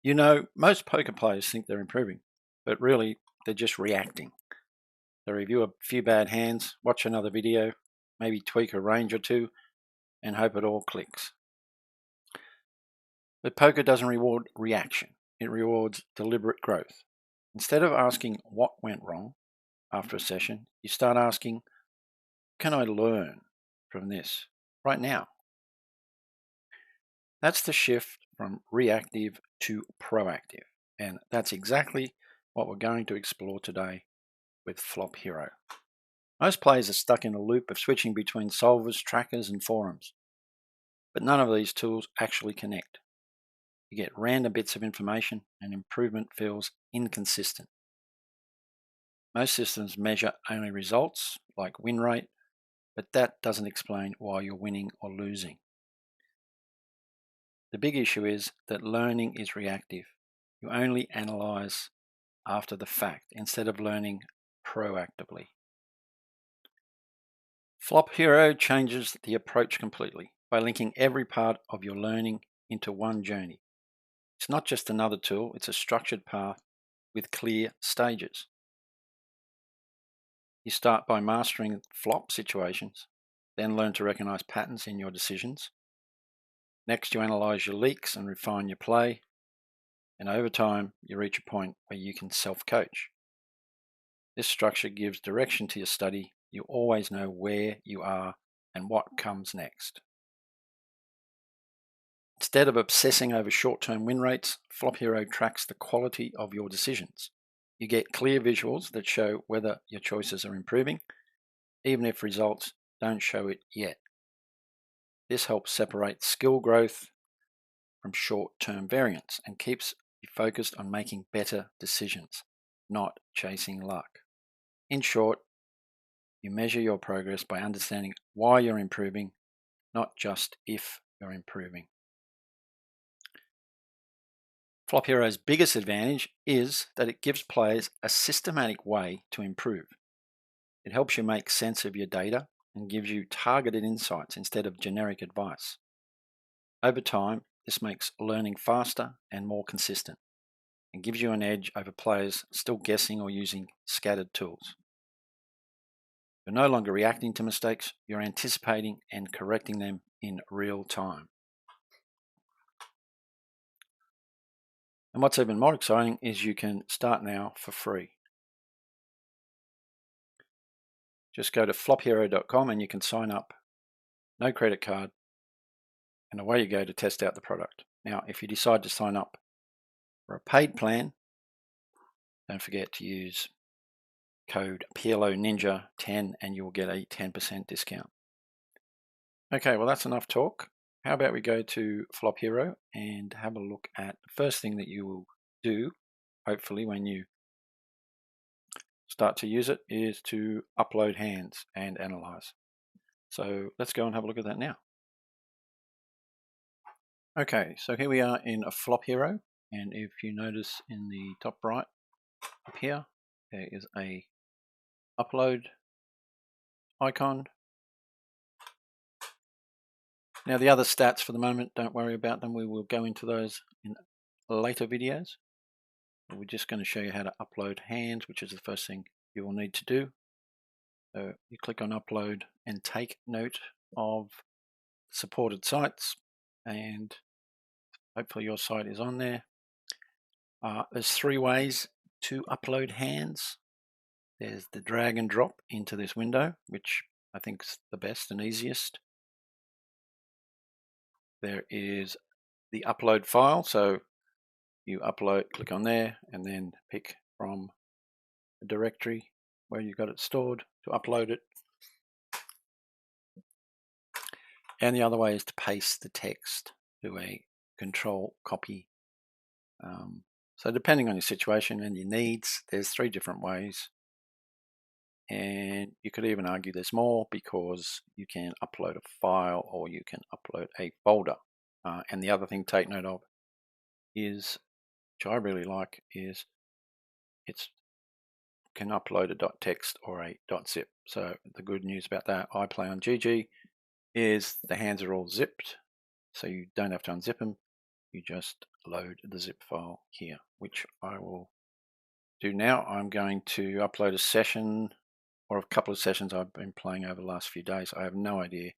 You know, most poker players think they're improving, but really they're just reacting. They review a few bad hands, watch another video, maybe tweak a range or two, and hope it all clicks. But poker doesn't reward reaction, it rewards deliberate growth. Instead of asking what went wrong after a session, you start asking, can I learn from this right now? That's the shift from reactive to proactive. And that's exactly what we're going to explore today with FlopHero. Most players are stuck in a loop of switching between solvers, trackers, and forums. But none of these tools actually connect. You get random bits of information and improvement feels inconsistent. Most systems measure only results, like win rate, but that doesn't explain why you're winning or losing. The big issue is that learning is reactive. You only analyze after the fact instead of learning proactively. FlopHero changes the approach completely by linking every part of your learning into one journey. It's not just another tool, it's a structured path with clear stages. You start by mastering flop situations, then learn to recognize patterns in your decisions. Next, you analyze your leaks and refine your play. And over time, you reach a point where you can self-coach. This structure gives direction to your study. You always know where you are and what comes next. Instead of obsessing over short-term win rates, FlopHero tracks the quality of your decisions. You get clear visuals that show whether your choices are improving, even if results don't show it yet. This helps separate skill growth from short-term variance and keeps you focused on making better decisions, not chasing luck. In short, you measure your progress by understanding why you're improving, not just if you're improving. FlopHero's biggest advantage is that it gives players a systematic way to improve. It helps you make sense of your data and gives you targeted insights instead of generic advice. Over time, this makes learning faster and more consistent and gives you an edge over players still guessing or using scattered tools. You're no longer reacting to mistakes, you're anticipating and correcting them in real time. And what's even more exciting is you can start now for free. Just go to flophero.com and you can sign up, no credit card, and away you go to test out the product. Now, if you decide to sign up for a paid plan, don't forget to use code PLO Ninja 10 and you'll get a 10% discount. Okay, well that's enough talk. How about we go to FlopHero and have a look at the first thing that you will do, hopefully when you start to use it, is to upload hands and analyze. So let's go and have a look at that now. Okay, so here we are in a FlopHero, and if you notice in the top right up here, there is a upload icon. Now the other stats for the moment, don't worry about them. We will go into those in later videos. We're just going to show you how to upload hands, which is the first thing you will need to do. So you click on upload and take note of supported sites, and hopefully your site is on there. There's 3 ways to upload hands. There's the drag and drop into this window, which I think is the best and easiest. There is the upload file, so you upload, click on there, and then pick from the directory where you got it stored to upload it. And the other way is to paste the text, do a control copy. So depending on your situation and your needs, there's 3 different ways. And you could even argue there's more, because you can upload a file or you can upload a folder. And the other thing to take note of is, which I really like, is it can upload a .text or a .zip. So the good news about that, I play on GG, is the hands are all zipped, so you don't have to unzip them. You just load the zip file here, which I will do now. I'm going to upload a session or a couple of sessions I've been playing over the last few days. I have no idea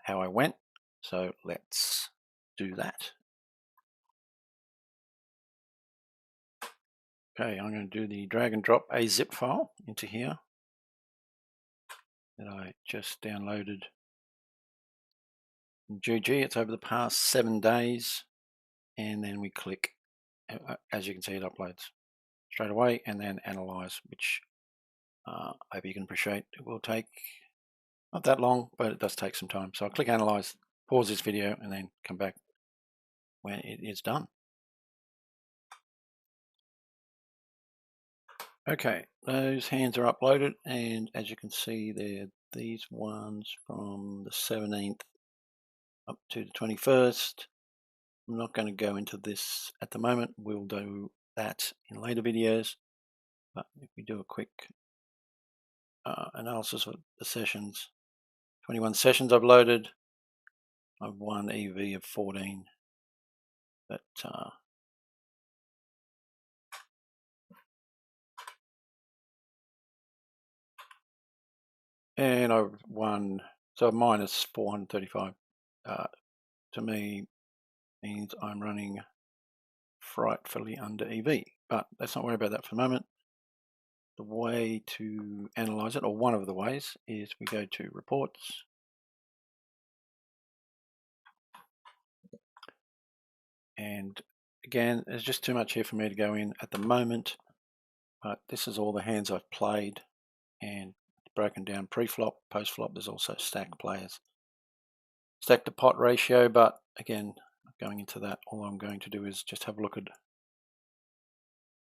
how I went, so let's do that. Okay, I'm going to do the drag and drop a zip file into here that I just downloaded from GG. It's over the past 7 days, and then we click, as you can see, it uploads straight away, and then analyze, which I hope you can appreciate. It will take not that long, but it does take some time. So I'll click analyze, pause this video, and then come back when it is done. Okay, those hands are uploaded, and as you can see, they're these ones from the 17th up to the 21st. I'm not going to go into this at the moment. We'll do that in later videos. But if we do a quick analysis of the sessions, 21 sessions I've loaded. I've won EV of 14. But and I've won, so minus 435 to me means I'm running frightfully under EV. But let's not worry about that for the moment. The way to analyze it, or one of the ways, is we go to reports. And again, there's just too much here for me to go in at the moment. But this is all the hands I've played, and broken down pre-flop, post-flop. There's also stack players. Stack to pot ratio, but again, going into that, all I'm going to do is just have a look at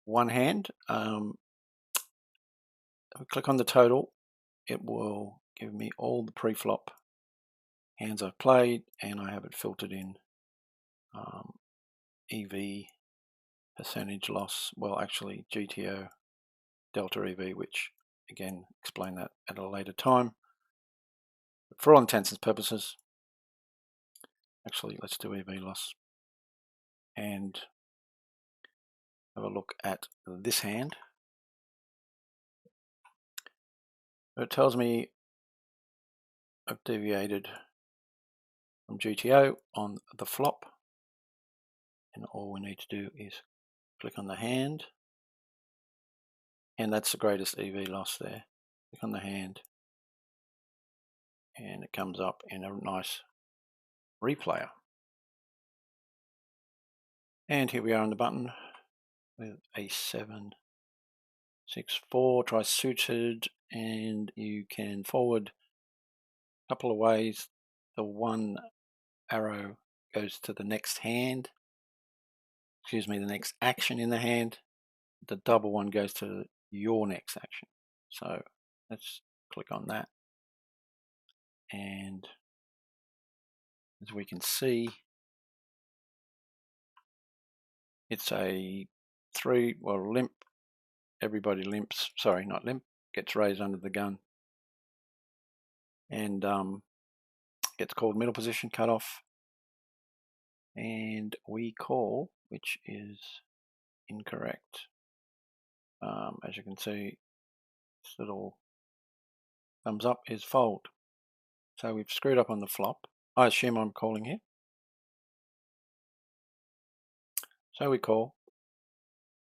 one hand. If I click on the total, it will give me all the pre-flop hands I've played, and I have it filtered in EV, percentage loss, well actually GTO, delta EV, which again, explain that at a later time. But for all intents and purposes, actually let's do EV loss and have a look at this hand. It tells me I've deviated from GTO on the flop, and all we need to do is click on the hand, and that's the greatest EV loss there. Click on the hand and it comes up in a nice replayer. And here we are on the button with a 7, 6, 4, try suited, and you can forward a couple of ways. The one arrow goes to the next hand, the next action in the hand. The double one goes to your next action. So let's click on that, and as we can see, it's a 3, well, limp, everybody limps, sorry, not limp, gets raised under the gun, and gets called middle position cutoff, and we call, which is incorrect. As you can see, this little thumbs up is fold. So we've screwed up on the flop. I assume I'm calling here. So we call,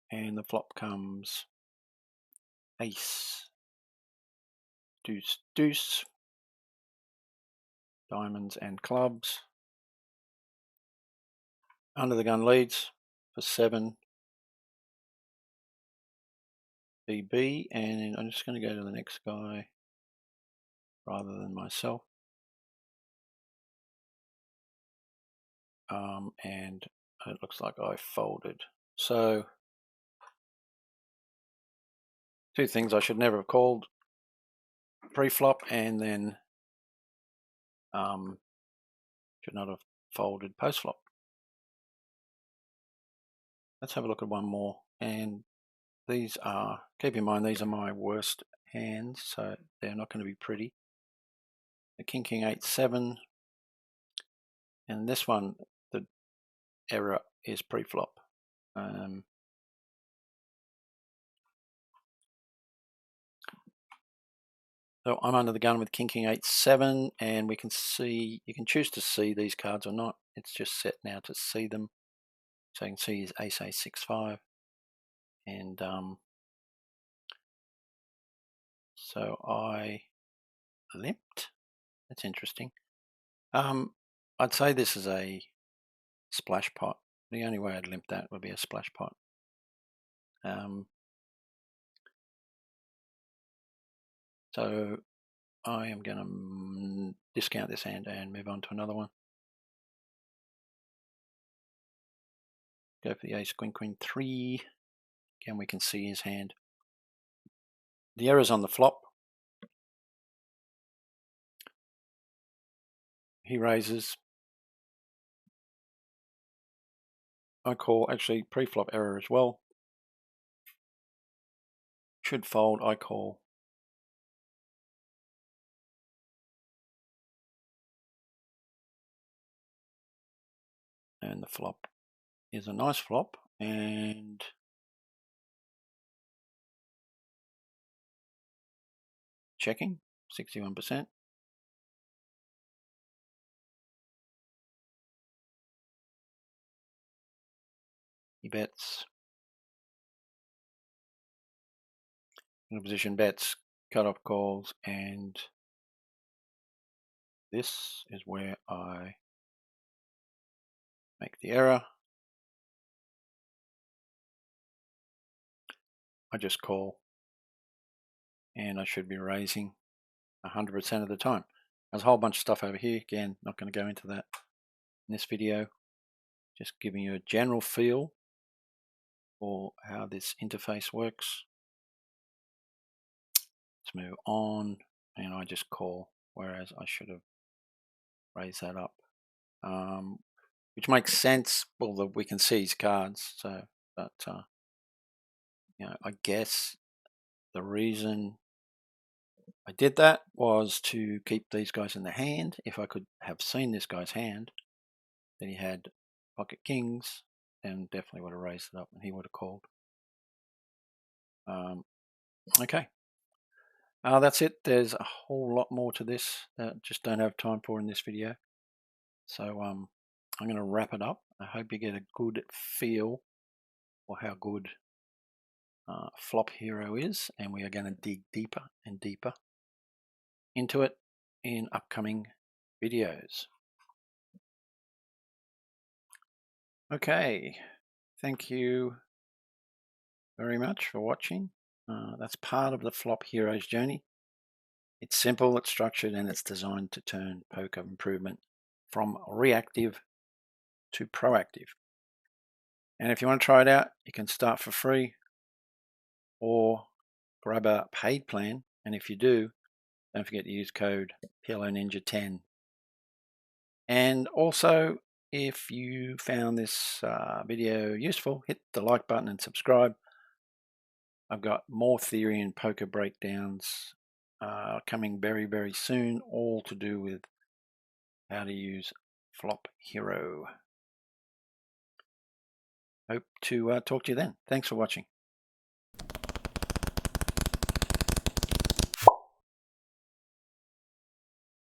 and the flop comes ace, deuce, deuce, diamonds and clubs. Under the gun leads for 7 BB, and I'm just going to go to the next guy rather than myself. And it looks like I folded. So 2 things: I should never have called pre-flop, and then should not have folded post-flop. Let's have a look at one more, and these are, keep in mind, these are my worst hands, so they're not going to be pretty. The king, king, 8, 7, and this one, the error is pre-flop. So I'm under the gun with King 8-7, and we can see, you can choose to see these cards or not. It's just set now to see them. So you can see his Ace 6-5, and so I limped. That's interesting. I'd say this is a splash pot. The only way I'd limp that would be a splash pot. So I am going to discount this hand and move on to another one. Go for the Ace Queen Queen 3. Again, we can see his hand. The error's on the flop. He raises. I call, actually pre-flop error as well. Should fold, I call. And the flop is a nice flop, and checking, 61%. He bets. In a position bets, cut-off calls, and this is where I make the error. I just call, and I should be raising 100% of the time. There's a whole bunch of stuff over here. Again, not going to go into that in this video. Just giving you a general feel for how this interface works. Let's move on, and I just call, whereas I should have raised that up, which makes sense. Well, we can see his cards, so but you know, I guess the reason I did that was to keep these guys in the hand. If I could have seen this guy's hand, then he had pocket kings, then definitely would have raised it up and he would have called. Okay. That's it. There's a whole lot more to this that just don't have time for in this video. So I'm going to wrap it up. I hope you get a good feel for how good FlopHero is, and we are going to dig deeper and deeper into it in upcoming videos. Okay, thank you very much for watching. That's part of the FlopHero's journey. It's simple, it's structured, and it's designed to turn poker improvement from reactive to proactive. And if you want to try it out, you can start for free or grab a paid plan. And if you do, don't forget to use code PLO Ninja 10. And also, if you found this video useful, hit the like button and subscribe. I've got more theory and poker breakdowns coming very, very soon, all to do with how to use FlopHero. Hope to talk to you then. Thanks for watching.